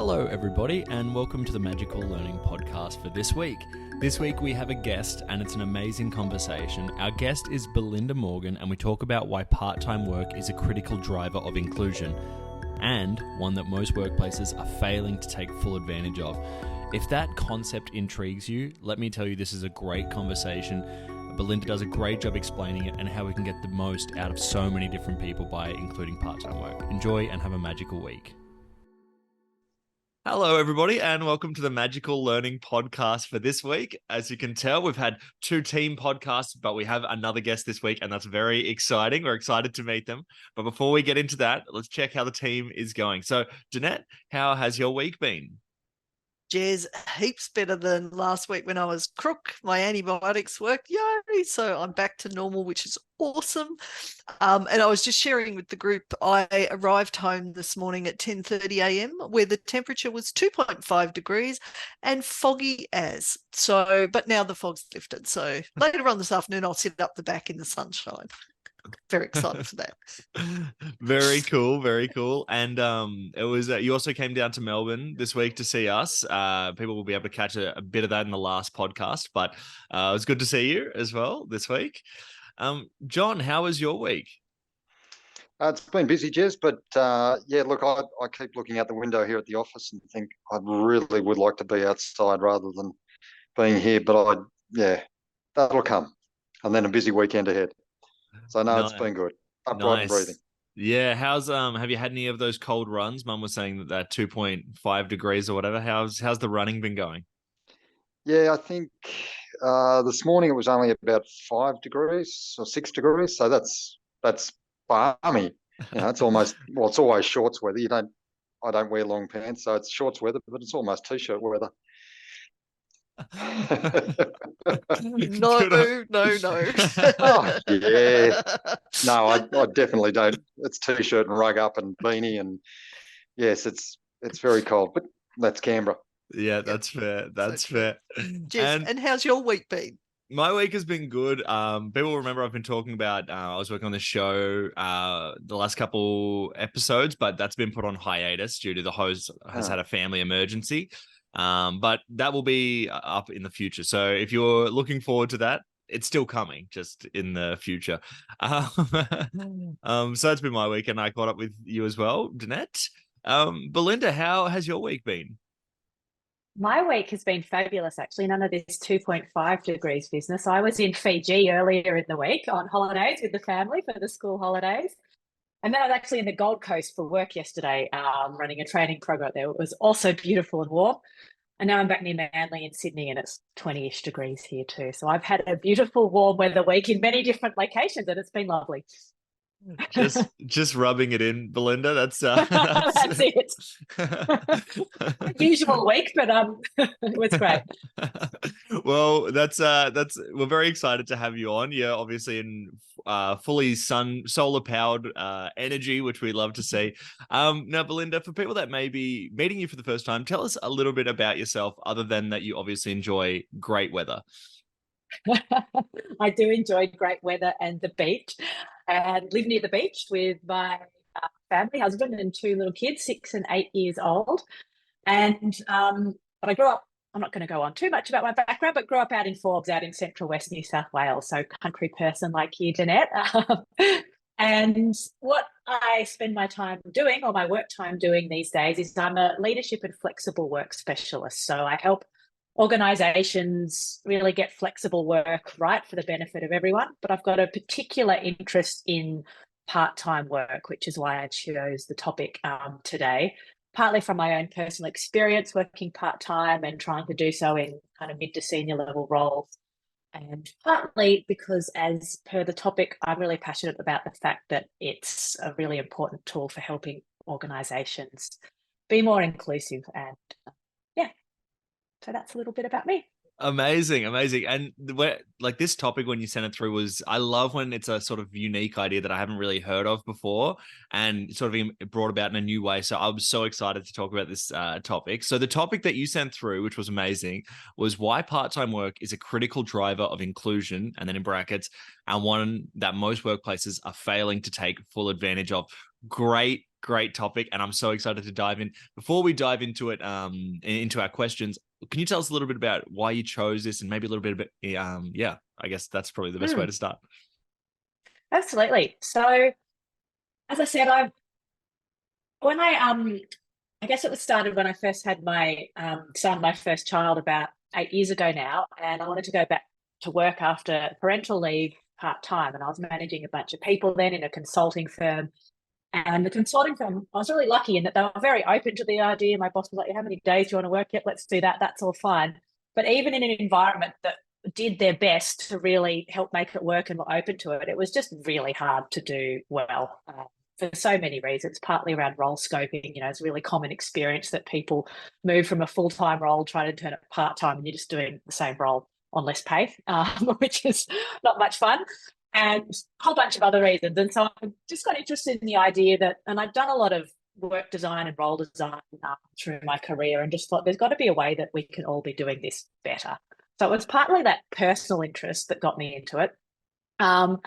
Hello, everybody, and welcome to the Magical Learning Podcast for this week. This week we have a guest, and it's an amazing conversation. Our guest is Belinda Morgan, and we talk about why part-time work is a critical driver of inclusion, and one that most workplaces are failing to take full advantage of. If that concept intrigues you, let me tell you this is a great conversation. Belinda does a great job explaining it and how we can get the most out of so many different people by including part-time work. Enjoy and have a magical week. Hello, everybody, and welcome to the Magical Learning Podcast for this week. As you can tell, we've had two team podcasts, but we have another guest this week, and that's very exciting. We're excited to meet them. But before we get into that, let's check how the team is going. So, Jeanette, how has your week been? Jez, heaps better than last week when I was crook. My antibiotics worked, yay! So I'm back to normal, which is awesome. And I was just sharing with the group, I arrived home this morning at 10:30 a.m. where the temperature was 2.5 degrees and foggy as. So, but now the fog's lifted. So later on this afternoon, I'll sit up the back in the sunshine. Very excited for that. Very cool, very cool. And it was you also came down to Melbourne this week to see us. People will be able to catch a bit of that in the last podcast, but it was good to see you as well this week. John, how was your week? It's been busy, Jez, but yeah, look, I keep looking out the window here at the office and think I really would like to be outside rather than being here, but that'll come. And then a busy weekend ahead. So no, it's been good. Upright and breathing. Yeah. How's have you had any of those cold runs? Mum was saying that 2.5 degrees or whatever. How's the running been going? Yeah, I think this morning it was only about 5 degrees or 6 degrees. So that's balmy. You know, it's always shorts weather. I don't wear long pants, so it's shorts weather, but it's almost t-shirt weather. No. Oh, yeah. No, I definitely don't. It's t-shirt and rug up and beanie, and yes, it's very cold, but that's Canberra. Yeah, that's fair. That's fair. Jess, and how's your week been? My week has been good. People remember I've been talking about I was working on the show the last couple episodes, but that's been put on hiatus due to the host has had a family emergency. But that will be up in the future. So if you're looking forward to that, it's still coming, just in the future. So that's been my week, and I caught up with you as well, Jeanette. Belinda, how has your week been? My week has been fabulous, actually. None of this 2.5 degrees business. I was in Fiji earlier in the week on holidays with the family for the school holidays. And then I was actually in the Gold Coast for work yesterday, running a training program there. It was also beautiful and warm. And now I'm back near Manly in Sydney, and it's 20-ish degrees here too. So I've had a beautiful warm weather week in many different locations, and it's been lovely. Just rubbing it in, Belinda. That's it. Usual week, but it was great. Well, that's we're very excited to have you on. You're obviously in fully solar powered energy, which we love to see. Now, Belinda, for people that may be meeting you for the first time, tell us a little bit about yourself, other than that you obviously enjoy great weather. I do enjoy great weather and the beach, and live near the beach with my family, husband and two little kids, 6 and 8 years old. And but I grew up, I'm not going to go on too much about my background, but grew up out in Forbes, out in central west New South Wales, so country person like you, Jeanette. And what I spend my time doing, or my work time doing these days, is I'm a leadership and flexible work specialist. So I help organisations really get flexible work right for the benefit of everyone. But I've got a particular interest in part-time work, which is why I chose the topic today, partly from my own personal experience working part-time and trying to do so in kind of mid to senior level roles. And partly because, as per the topic, I'm really passionate about the fact that it's a really important tool for helping organisations be more inclusive. And so that's a little bit about me. Amazing. And like this topic, when you sent it through, I love when it's a sort of unique idea that I haven't really heard of before and sort of brought about in a new way. So I was so excited to talk about this topic. So the topic that you sent through, which was amazing, was why part-time work is a critical driver of inclusion, and then in brackets, and one that most workplaces are failing to take full advantage of. Great great topic, and I'm so excited to dive in. Before we dive into it, into our questions, can you tell us a little bit about why you chose this, and maybe a little bit about, yeah, I guess that's probably the best way to start. Absolutely. So, as I said, I guess it was started when I first had my son, my first child, about 8 years ago now, and I wanted to go back to work after parental leave part-time, and I was managing a bunch of people then in a consulting firm. And the consulting firm, I was really lucky in that they were very open to the idea. My boss was like, how many days do you want to work yet? Let's do that. That's all fine. But even in an environment that did their best to really help make it work and were open to it, it was just really hard to do well for so many reasons, partly around role scoping. It's a really common experience that people move from a full-time role, try to turn it part-time, and you're just doing the same role on less pay, which is not much fun. And a whole bunch of other reasons. And so I just got interested in the idea that, and I've done a lot of work design and role design through my career, and just thought there's got to be a way that we can all be doing this better. So it was partly that personal interest that got me into it. And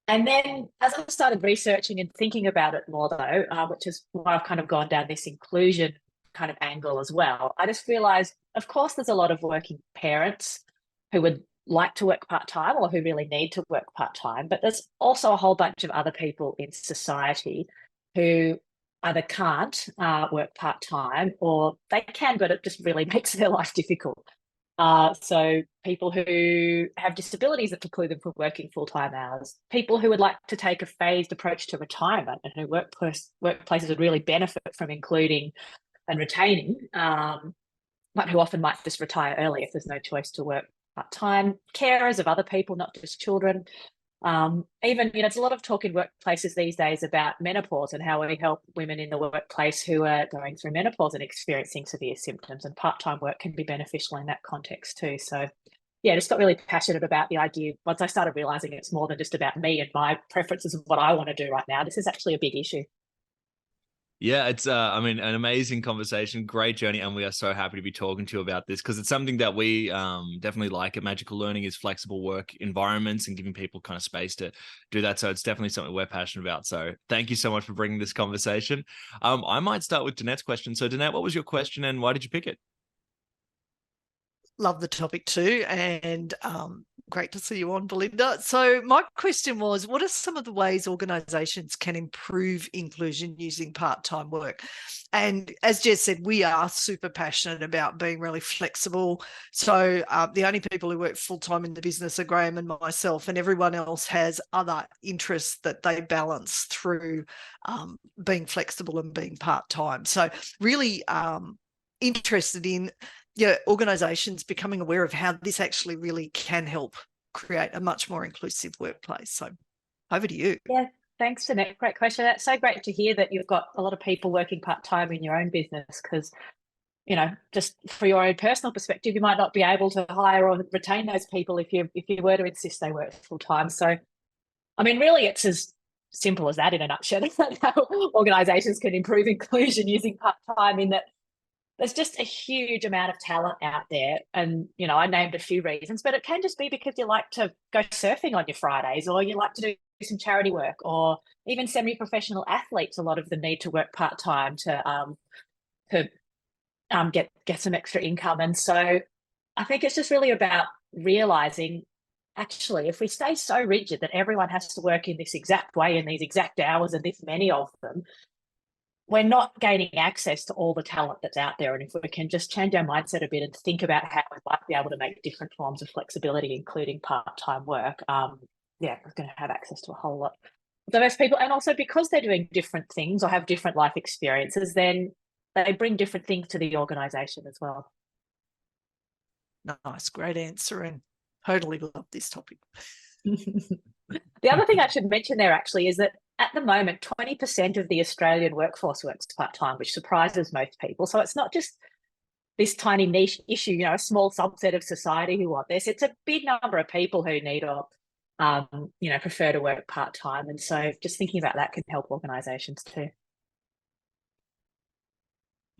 then as I started researching and thinking about it more though, which is why I've kind of gone down this inclusion kind of angle as well, I just realized, of course, there's a lot of working parents who would like to work part-time or who really need to work part-time, but there's also a whole bunch of other people in society who either can't work part-time, or they can, but it just really makes their life difficult. So people who have disabilities that preclude them from working full-time hours, people who would like to take a phased approach to retirement and who workplaces would really benefit from including and retaining, but who often might just retire early if there's no choice to work part-time, carers of other people, not just children. Even, it's a lot of talk in workplaces these days about menopause and how we help women in the workplace who are going through menopause and experiencing severe symptoms, and part-time work can be beneficial in that context too. So yeah, just got really passionate about the idea. Once I started realizing it's more than just about me and my preferences of what I want to do right now, this is actually a big issue. Yeah, it's an amazing conversation, great journey, and we are so happy to be talking to you about this, because it's something that we definitely like at Magical Learning, is flexible work environments and giving people kind of space to do that. So it's definitely something we're passionate about. So thank you so much for bringing this conversation. I might start with Danette's question. So Danette, what was your question and why did you pick it? Love the topic too, and great to see you on, Belinda. So my question was, what are some of the ways organisations can improve inclusion using part-time work? And as Jess said, we are super passionate about being really flexible. So the only people who work full-time in the business are Graham and myself, and everyone else has other interests that they balance through being flexible and being part-time. So really interested in organisations becoming aware of how this actually really can help create a much more inclusive workplace. So over to you. Yeah, thanks, Jeanette. Great question. That's so great to hear that you've got a lot of people working part-time in your own business, because, just for your own personal perspective, you might not be able to hire or retain those people if you were to insist they work full-time. So, really, it's as simple as that in a nutshell. How organisations can improve inclusion using part-time, in that there's just a huge amount of talent out there. And, I named a few reasons, but it can just be because you like to go surfing on your Fridays, or you like to do some charity work, or even semi-professional athletes. A lot of them need to work part-time to get some extra income. And so I think it's just really about realizing, actually, if we stay so rigid that everyone has to work in this exact way, in these exact hours, and this many of them, we're not gaining access to all the talent that's out there. And if we can just change our mindset a bit and think about how we might be able to make different forms of flexibility, including part-time work, we're going to have access to a whole lot of diverse people. And also, because they're doing different things or have different life experiences, then they bring different things to the organisation as well. Nice, great answer, and totally love this topic. The other thing I should mention there actually is that at the moment, 20% of the Australian workforce works part-time, which surprises most people. So it's not just this tiny niche issue, a small subset of society who want this. It's a big number of people who need or, prefer to work part-time. And so just thinking about that can help organisations too.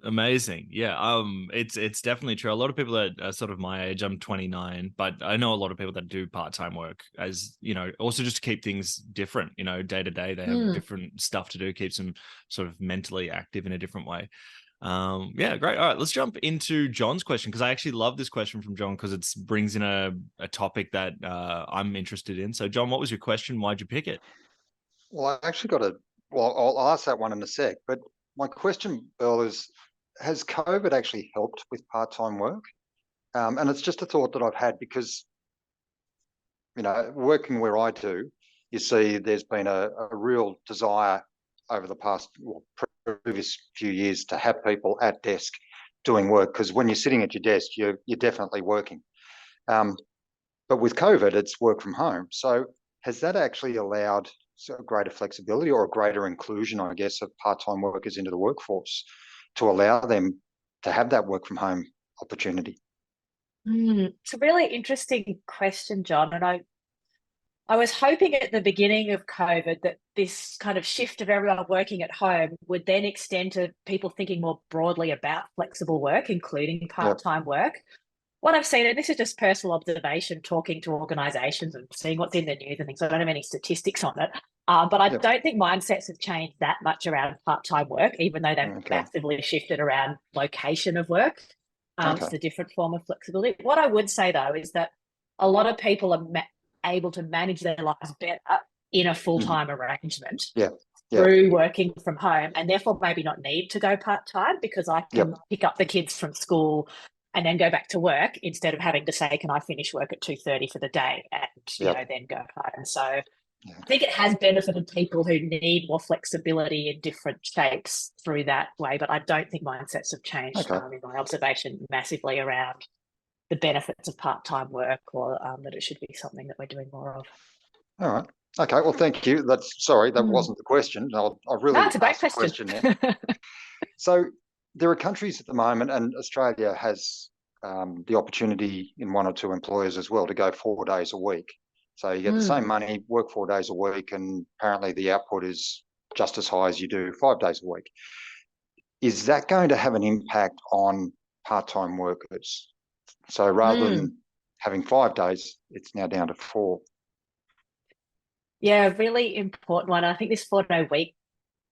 Amazing. Yeah. It's definitely true. A lot of people that are sort of my age, I'm 29, but I know a lot of people that do part-time work as, also just to keep things different, day to day, they have different stuff to do, keeps them sort of mentally active in a different way. Yeah, great. All right, let's jump into John's question, because I actually love this question from John because it brings in a topic that I'm interested in. So John, what was your question? Why'd you pick it? Well, I actually got I'll ask that one in a sec, but my question, Bill, is, has COVID actually helped with part-time work? And it's just a thought that I've had because, working where I do, you see there's been a real desire over the past previous few years to have people at desk doing work, because when you're sitting at your desk, you're definitely working. But with COVID, it's work from home. So has that actually allowed greater flexibility or a greater inclusion, I guess, of part-time workers into the workforce to allow them to have that work from home opportunity? It's a really interesting question, John. And I was hoping at the beginning of COVID that this kind of shift of everyone working at home would then extend to people thinking more broadly about flexible work, including part-time work. What I've seen, and this is just personal observation, talking to organisations and seeing what's in the news and things, so I don't have any statistics on it, but I don't think mindsets have changed that much around part-time work, even though they've massively shifted around location of work. It's a different form of flexibility. What I would say, though, is that a lot of people are able to manage their lives better in a full-time arrangement through working from home, and therefore maybe not need to go part-time, because I can pick up the kids from school and then go back to work instead of having to say, can I finish work at 2:30 for the day and then go home. So I think it has benefited people who need more flexibility in different shapes through that way, but I don't think mindsets have changed in my observation massively around the benefits of part-time work, or that it should be something that we're doing more of. All right. Okay. Well, thank you. That wasn't the question. I really it's a great question now. So there are countries at the moment, and Australia has the opportunity in one or two employers as well to go 4 days a week. So you get the same money, work 4 days a week, and apparently the output is just as high as you do 5 days a week. Is that going to have an impact on part-time workers? So rather than having 5 days, it's now down to 4. Yeah, really important one. I think this 4-day week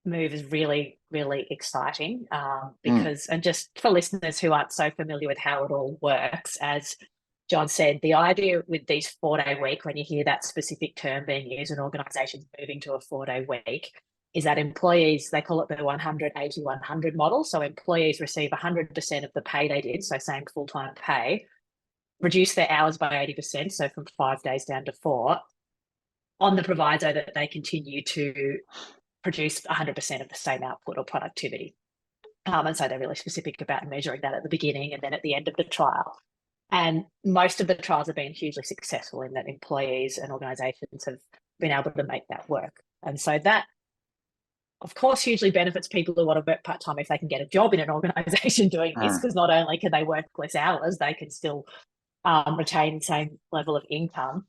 move is really, really exciting because, and just for listeners who aren't so familiar with how it all works, as John said, the idea with these 4-day week, when you hear that specific term being used in organisations moving to a 4-day week, is that employees, they call it the 100-80-100 model. So employees receive 100% of the pay they did, so same full-time pay, reduce their hours by 80%, so from 5 days down to 4, on the proviso that they continue to produce 100% of the same output or productivity. And so they're really specific about measuring that at the beginning and then at the end of the trial. And most of the trials have been hugely successful in that employees and organisations have been able to make that work. And so that, of course, hugely benefits people who want to work part-time if they can get a job in an organisation doing this, because not only can they work less hours, they can still retain the same level of income.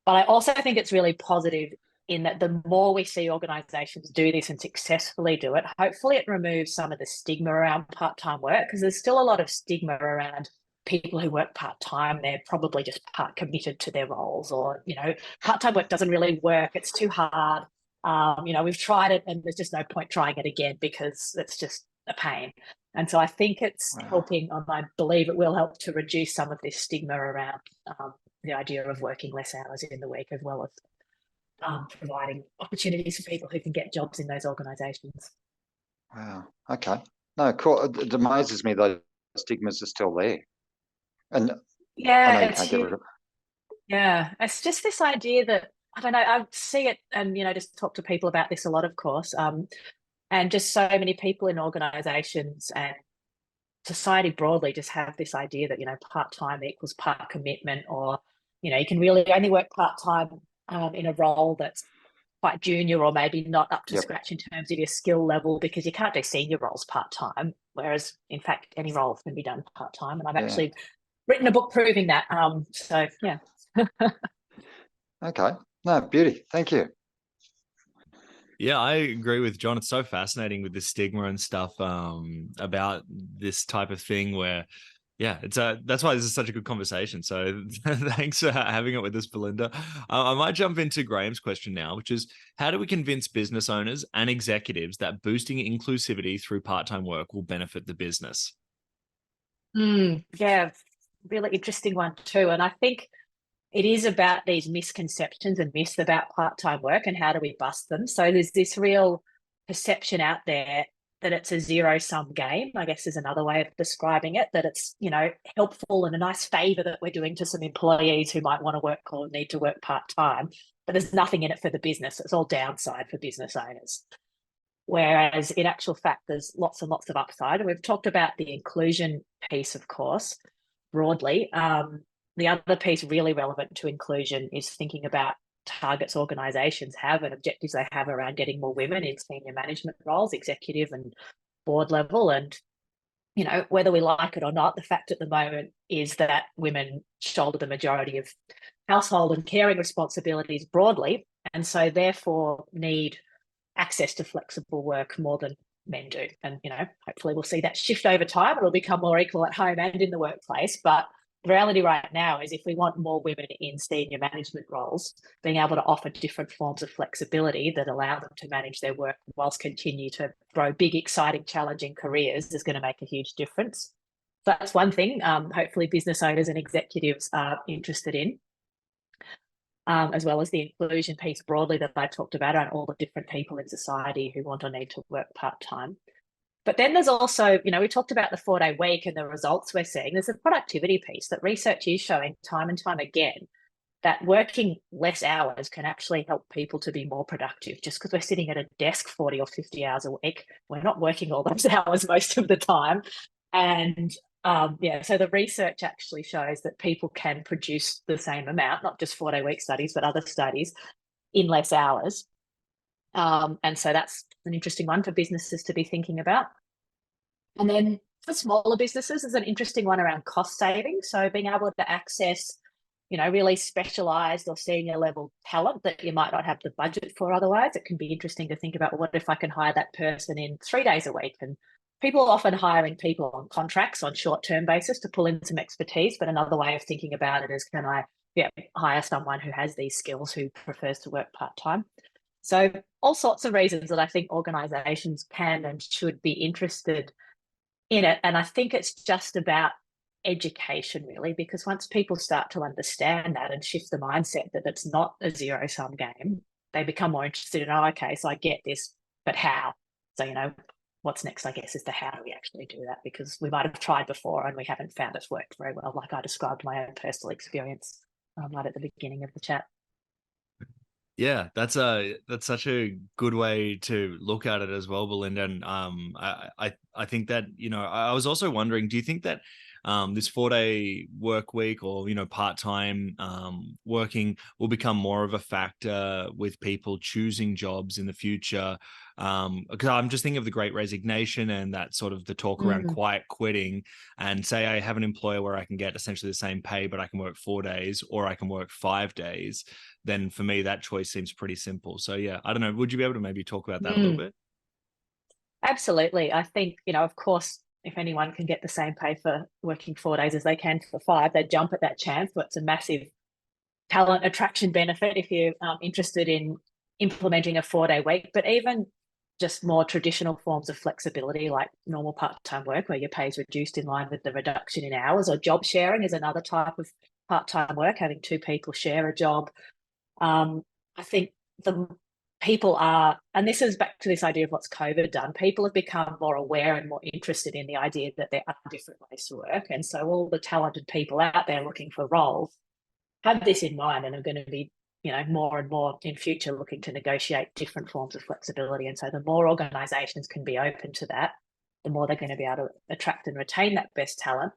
But I also think it's really positive in that the more we see organisations do this and successfully do it, hopefully it removes some of the stigma around part-time work, because there's still a lot of stigma around people who work part-time. They're probably just part committed to their roles, or, part-time work doesn't really work. It's too hard. We've tried it and there's just no point trying it again because it's just a pain. And so I think it's helping, and I believe it will help to reduce some of this stigma around the idea of working less hours in the week, as well as providing opportunities for people who can get jobs in those organisations. Wow. Okay. No, cool. It amazes me those stigmas are still there. And I know you can't get rid of it. Yeah, it's just this idea that, I don't know, I see it and, just talk to people about this a lot, of course, and just so many people in organisations and society broadly just have this idea that, part-time equals part commitment, or, you can really only work part-time in a role that's quite junior or maybe not up to scratch in terms of your skill level, because you can't do senior roles part-time, whereas in fact any role can be done part-time. And I've actually written a book proving that. So okay. No, beauty. Thank you. Yeah, I agree with John. It's so fascinating with the stigma and stuff about this type of thing where, yeah, that's why this is such a good conversation. So thanks for having it with us, Belinda. I might jump into Graham's question now, which is how do we convince business owners and executives that boosting inclusivity through part-time work will benefit the business? Yeah, really interesting one too. And I think it is about these misconceptions and myths about part-time work and how do we bust them. So there's this real perception out there that it's a zero-sum game, I guess is another way of describing it, that it's, helpful and a nice favor that we're doing to some employees who might want to work or need to work part-time, but there's nothing in it for the business. It's all downside for business owners. Whereas in actual fact, there's lots and lots of upside. And we've talked about the inclusion piece, of course, broadly. The other piece really relevant to inclusion is thinking about targets organisations have and objectives they have around getting more women in senior management roles, executive and board level. And, whether we like it or not, the fact at the moment is that women shoulder the majority of household and caring responsibilities broadly, and so therefore need access to flexible work more than men do. And, hopefully we'll see that shift over time. It'll become more equal at home and in the workplace. But the reality right now is if we want more women in senior management roles, being able to offer different forms of flexibility that allow them to manage their work whilst continue to grow big, exciting, challenging careers is going to make a huge difference. So that's one thing, hopefully business owners and executives are interested in. As well as the inclusion piece broadly that I talked about on all the different people in society who want or need to work part-time. But then there's also, we talked about the 4-day week and the results we're seeing. There's a productivity piece that research is showing time and time again that working less hours can actually help people to be more productive. Just because we're sitting at a desk 40 or 50 hours a week, we're not working all those hours most of the time. And so the research actually shows that people can produce the same amount, not just 4-day week studies, but other studies in less hours. And so that's an interesting one for businesses to be thinking about. And then for smaller businesses, there's an interesting one around cost saving. So being able to access, really specialized or senior level talent that you might not have the budget for otherwise. It can be interesting to think about, well, what if I can hire that person in 3 days a week? And people are often hiring people on contracts on short-term basis to pull in some expertise. But another way of thinking about it is, can I hire someone who has these skills who prefers to work part-time? So all sorts of reasons that I think organisations can and should be interested in it. And I think it's just about education, really, because once people start to understand that and shift the mindset that it's not a zero-sum game, they become more interested in, okay, so I get this, but how? So, what's next, I guess, is the how do we actually do that? Because we might have tried before and we haven't found it's worked very well, like I described my own personal experience right at the beginning of the chat. Yeah, that's such a good way to look at it as well, Belinda. And I think that, I was also wondering, do you think that this 4-day work week or, part-time working will become more of a factor with people choosing jobs in the future? Because I'm just thinking of the Great Resignation and that sort of the talk around quiet quitting, and say I have an employer where I can get essentially the same pay, but I can work 4 days or I can work 5 days. Then for me, that choice seems pretty simple. So yeah, I don't know. Would you be able to maybe talk about that a little bit? Absolutely. I think, of course, if anyone can get the same pay for working 4 days as they can for 5, they jump at that chance. But it's a massive talent attraction benefit if you're interested in implementing a 4-day week. But even just more traditional forms of flexibility, like normal part-time work where your pay is reduced in line with the reduction in hours, or job sharing is another type of part-time work, having 2 people share a job. I think the people are, and this is back to this idea of what's COVID done, people have become more aware and more interested in the idea that there are different ways to work. And so all the talented people out there looking for roles have this in mind and are going to be, more and more in future looking to negotiate different forms of flexibility. And so the more organisations can be open to that, the more they're going to be able to attract and retain that best talent,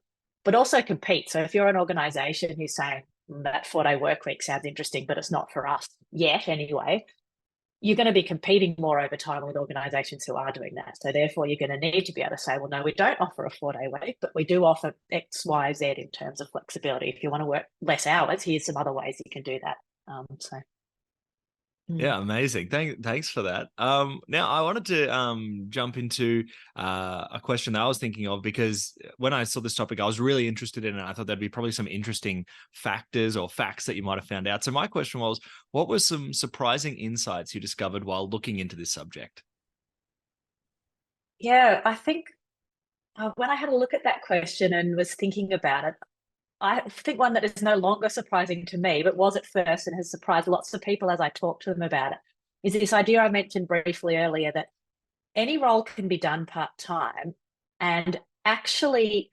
but also compete. So if you're an organisation who's saying that 4-day work week sounds interesting, but it's not for us yet anyway, you're going to be competing more over time with organisations who are doing that. So therefore, you're going to need to be able to say, well, no, we don't offer a 4-day week, but we do offer X, Y, Z in terms of flexibility. If you want to work less hours, here's some other ways you can do that. Yeah, amazing. Thanks for that. Now I wanted to jump into a question that I was thinking of, because when I saw this topic, I was really interested in it. I thought there'd be probably some interesting factors or facts that you might have found out. So my question was, what were some surprising insights you discovered while looking into this subject? Yeah, I think when I had a look at that question and was thinking about it, I think one that is no longer surprising to me, but was at first and has surprised lots of people as I talk to them about it, is this idea I mentioned briefly earlier that any role can be done part-time, and actually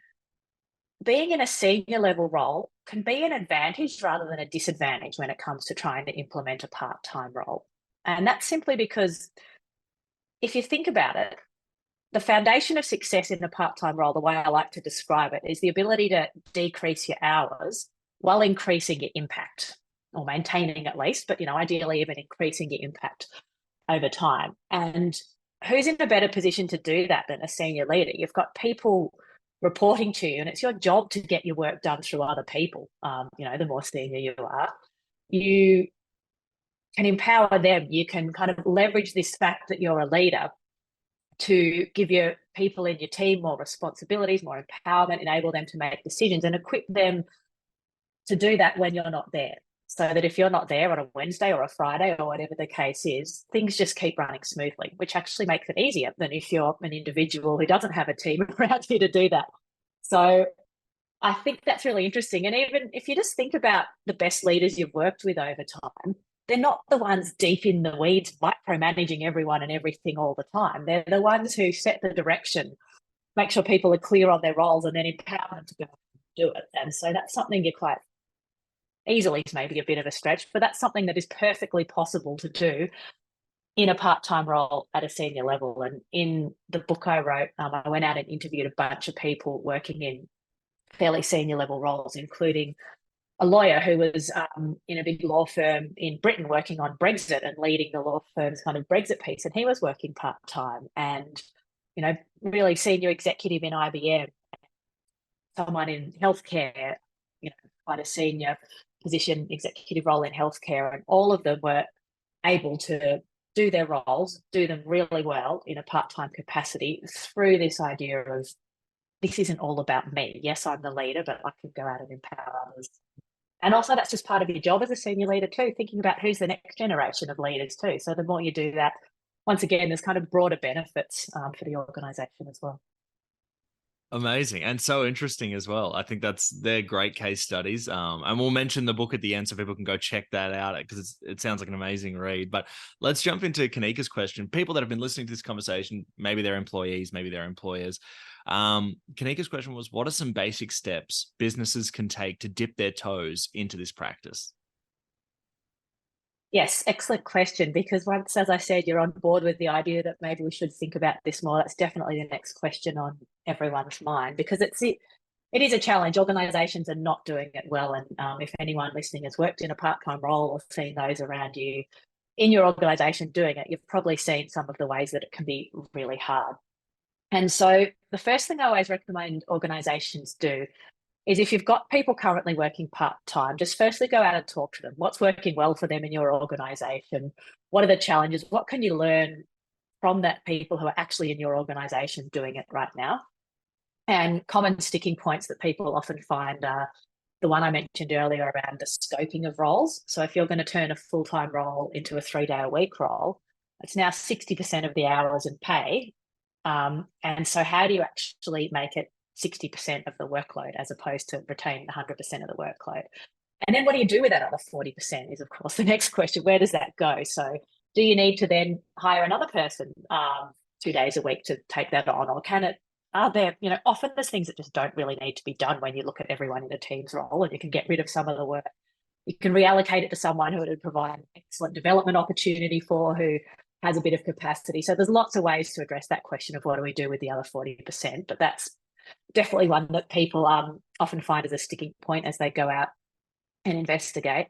being in a senior level role can be an advantage rather than a disadvantage when it comes to trying to implement a part-time role. And that's simply because if you think about it, the foundation of success in a part-time role, the way I like to describe it, is the ability to decrease your hours while increasing your impact, or maintaining at least, but ideally even increasing your impact over time. And who's in a better position to do that than a senior leader? You've got people reporting to you, and it's your job to get your work done through other people. The more senior you are, you can empower them. You can kind of leverage this fact that you're a leader to give your people in your team more responsibilities, more empowerment, enable them to make decisions, and equip them to do that when you're not there. So that if you're not there on a Wednesday or a Friday or whatever the case is, things just keep running smoothly, which actually makes it easier than if you're an individual who doesn't have a team around you to do that. So I think that's really interesting. And even if you just think about the best leaders you've worked with over time, they're not the ones deep in the weeds micromanaging everyone and everything all the time. They're the ones who set the direction, make sure people are clear on their roles, and then empower them to go and do it. And so that's something you're quite easily, maybe a bit of a stretch, but that's something that is perfectly possible to do in a part-time role at a senior level. And in the book I wrote, I went out and interviewed a bunch of people working in fairly senior level roles, including a lawyer who was in a big law firm in Britain working on Brexit and leading the law firm's kind of Brexit piece. And he was working part-time, and, really senior executive in IBM, someone in healthcare, quite a senior position, executive role in healthcare. And all of them were able to do their roles, do them really well in a part-time capacity through this idea of, this isn't all about me. Yes, I'm the leader, but I can go out and empower others. And also that's just part of your job as a senior leader too, thinking about who's the next generation of leaders too. So the more you do that, once again, there's kind of broader benefits for the organisation as well. Amazing, and so interesting as well. I think they're great case studies. And we'll mention the book at the end so people can go check that out, because it sounds like an amazing read. But let's jump into Kanika's question. People that have been listening to this conversation, maybe they're employees, maybe they're employers. Kanika's question was, what are some basic steps businesses can take to dip their toes into this practice? Yes, excellent question. Because once, as I said, you're on board with the idea that maybe we should think about this more, that's definitely the next question on everyone's mind, because it is a challenge. Organisations are not doing it well. And if anyone listening has worked in a part-time role or seen those around you in your organisation doing it, you've probably seen some of the ways that it can be really hard. And so the first thing I always recommend organisations do is, if you've got people currently working part-time, just firstly go out and talk to them. What's working well for them in your organisation? What are the challenges? What can you learn from that people who are actually in your organisation doing it right now? And common sticking points that people often find are the one I mentioned earlier around the scoping of roles. So if you're going to turn a full-time role into a 3-day-a-week role, it's now 60% of the hours and pay. And so how do you actually make it 60% of the workload as opposed to retaining 100% of the workload? And then what do you do with that other 40% is, of course, the next question. Where does that go? So do you need to then hire another person 2 days a week to take that on? Or are there, often there's things that just don't really need to be done when you look at everyone in a team's role, and you can get rid of some of the work. You can reallocate it to someone who would provide an excellent development opportunity for, who has a bit of capacity. So there's lots of ways to address that question of what do we do with the other 40%, but that's definitely one that people often find as a sticking point as they go out and investigate.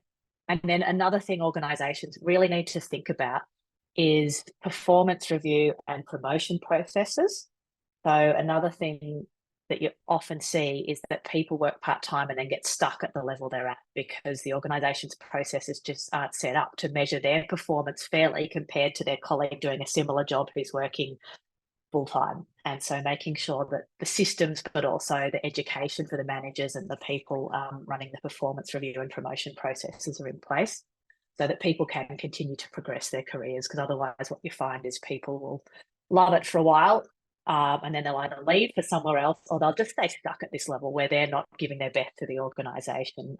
And then another thing organisations really need to think about is performance review and promotion processes. So another thing that you often see is that people work part-time and then get stuck at the level they're at because the organisation's processes just aren't set up to measure their performance fairly compared to their colleague doing a similar job who's working full-time. And so making sure that the systems, but also the education for the managers and the people running the performance review and promotion processes are in place so that people can continue to progress their careers, because otherwise what you find is people will love it for a while, and then they'll either leave for somewhere else or they'll just stay stuck at this level where they're not giving their best to the organisation,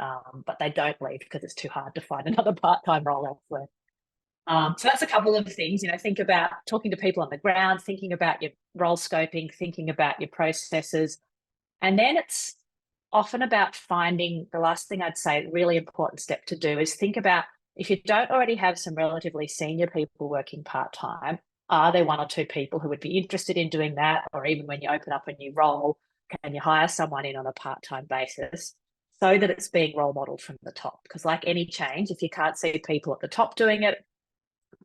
but they don't leave because it's too hard to find another part-time role elsewhere. So that's a couple of things, think about talking to people on the ground, thinking about your role scoping, thinking about your processes. And then it's often about finding, the last thing I'd say, really important step to do is think about, if you don't already have some relatively senior people working part-time, are there one or two people who would be interested in doing that? Or even when you open up a new role, can you hire someone in on a part-time basis so that it's being role modeled from the top? Because like any change, if you can't see people at the top doing it,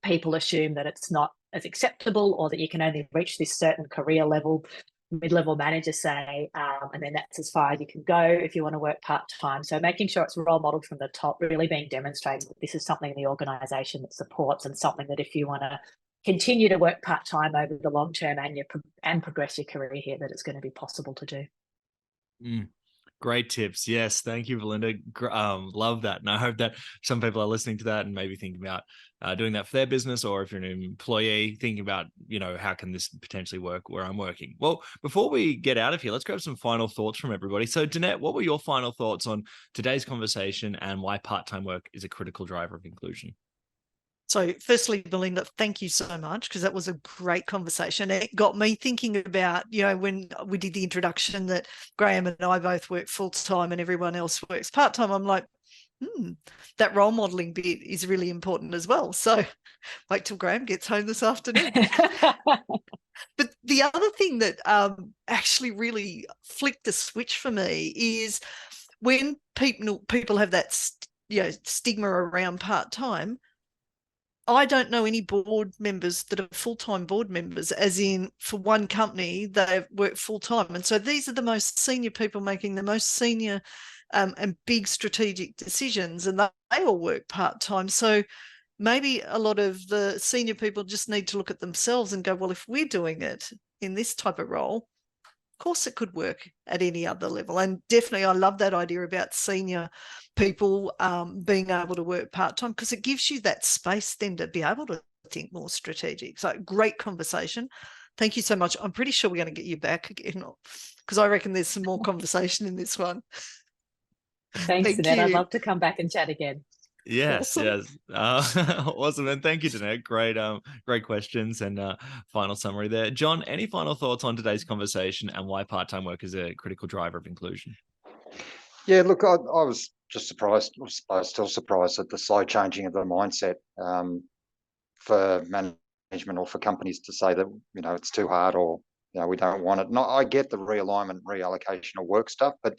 people assume that it's not as acceptable or that you can only reach this certain career level, mid-level managers say, and then that's as far as you can go if you want to work part-time. So making sure it's role modeled from the top, really being demonstrated that this is something in the organisation that supports and something that if you want to continue to work part-time over the long term and progress your career here, that it's going to be possible to do. Great tips. Yes. Thank you, Belinda. Love that. And I hope that some people are listening to that and maybe thinking about doing that for their business, or if you're an employee, thinking about, how can this potentially work where I'm working? Well, before we get out of here, let's grab some final thoughts from everybody. So, Danette, what were your final thoughts on today's conversation and why part-time work is a critical driver of inclusion? So firstly, Belinda, thank you so much, because that was a great conversation. It got me thinking about, when we did the introduction that Graham and I both work full-time and everyone else works part-time. I'm like, that role modelling bit is really important as well. So wait till Graham gets home this afternoon. But the other thing that actually really flicked the switch for me is when people have that stigma around part-time. I don't know any board members that are full-time board members, as in for one company, they work full-time. And so these are the most senior people making the most senior and big strategic decisions, and they all work part-time. So maybe a lot of the senior people just need to look at themselves and go, well, if we're doing it in this type of role, of course it could work at any other level. And definitely I love that idea about senior people being able to work part-time, because it gives you that space then to be able to think more strategic. So great conversation. Thank you so much. I'm pretty sure we're going to get you back again, because I reckon there's some more conversation in this one. Thanks, Danette. I'd love to come back and chat again. Yes, awesome. Yes. Awesome. And thank you, Danette. Great questions and final summary there. John, any final thoughts on today's conversation and why part-time work is a critical driver of inclusion? Yeah, look, I was just surprised, still surprised at the slow changing of the mindset for management or for companies to say that, it's too hard, or, we don't want it. No, I get the realignment, reallocation of work stuff, but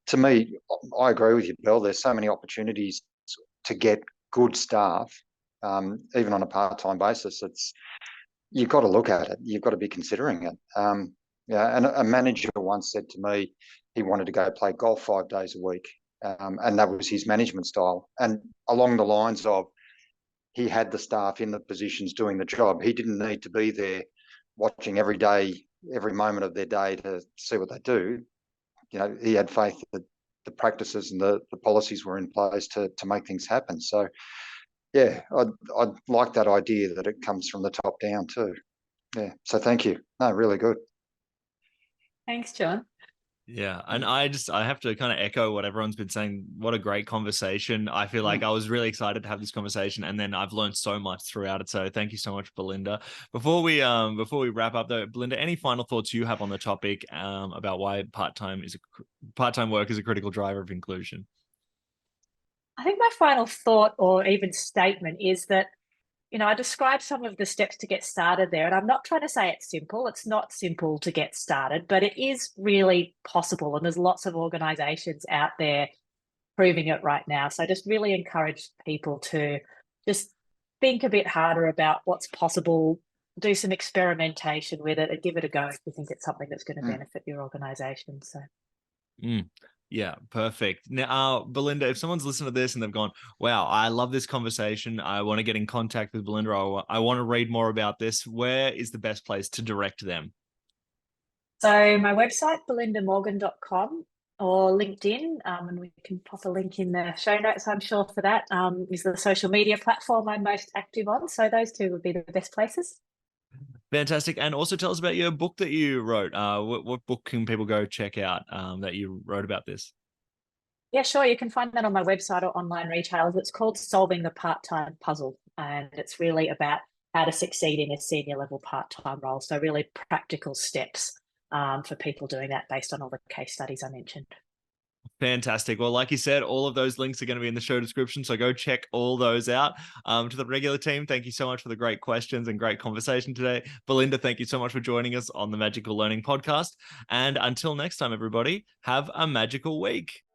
to me, I agree with you, Bill. There's so many opportunities to get good staff, even on a part-time basis. You've got to look at it. You've got to be considering it. And a manager once said to me he wanted to go play golf 5 days a week, and that was his management style. And along the lines of, he had the staff in the positions doing the job. He didn't need to be there watching every day, every moment of their day to see what they do. He had faith that the practices and the policies were in place to make things happen. So, yeah, I'd like that idea that it comes from the top down too. Yeah, so thank you. No, really good. Thanks, John. Yeah, and I have to kind of echo what everyone's been saying. What a great conversation. I feel like I was really excited to have this conversation, and then I've learned so much throughout it. So thank you so much, Belinda. Before we wrap up though, Belinda, any final thoughts you have on the topic about why part-time work is a critical driver of inclusion? I think my final thought or even statement is that, I described some of the steps to get started there, and I'm not trying to say it's simple. It's not simple to get started, but it is really possible. And there's lots of organisations out there proving it right now. So I just really encourage people to just think a bit harder about what's possible, do some experimentation with it and give it a go if you think it's something that's going to Mm. benefit your organisation. So. Yeah, perfect. Now, Belinda, if someone's listened to this and they've gone, wow, I love this conversation, I want to get in contact with Belinda, I want to read more about this, where is the best place to direct them? So my website, belindamorgan.com, or LinkedIn, and we can pop a link in the show notes, I'm sure, for that, is the social media platform I'm most active on. So those two would be the best places. Fantastic. And also tell us about your book that you wrote. What book can people go check out that you wrote about this? Yeah, sure. You can find that on my website or online retailers. It's called Solving the Part-Time Puzzle, and it's really about how to succeed in a senior level part-time role. So really practical steps for people doing that based on all the case studies I mentioned. Fantastic. Well, like you said, all of those links are going to be in the show description, so go check all those out. To the regular team, thank you so much for the great questions and great conversation today. Belinda, thank you so much for joining us on the Magical Learning Podcast. And until next time, everybody, have a magical week.